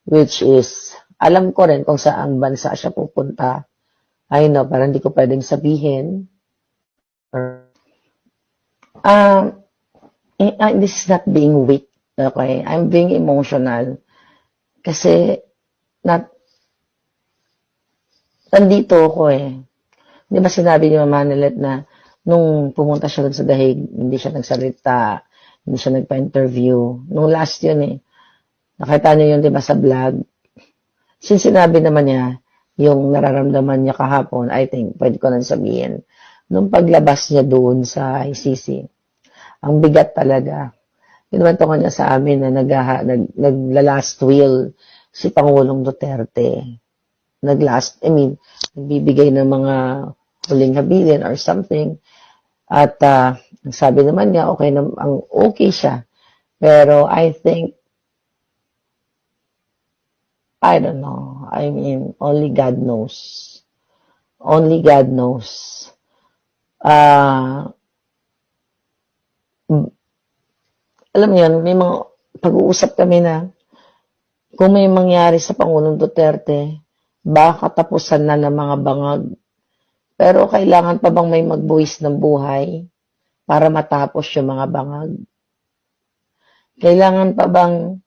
which is, alam ko rin kung saan bansa siya pupunta. I know, parang hindi ko pwedeng sabihin. This is not being weak, okay? I'm being emotional. Kasi, nandito ako eh. Di ba sinabi ni Mama Nelet na nung pumunta siya dun sa Dahig, hindi siya nagsalita, hindi siya nagpa-interview. Nung last yun eh. Nakita niyo yun, di ba, sa vlog? Since sinabi naman niya, yung nararamdaman niya kahapon, I think, pwede ko nang sabihin, nung paglabas niya doon sa ICC, ang bigat talaga. Kinuwento ko niya sa amin na nagla-last will si Pangulong Duterte. Nagbibigay ng mga huling habilin or something. At sabi naman niya, okay siya. Pero I think, I don't know. I mean, only God knows. Only God knows. Alam mo yun, may mga pag-uusap kami na kung may mangyari sa Pangulong Duterte, baka tapusan na ng mga bangag. Pero kailangan pa bang may magbuwis ng buhay para matapos yung mga bangag? Kailangan pa bang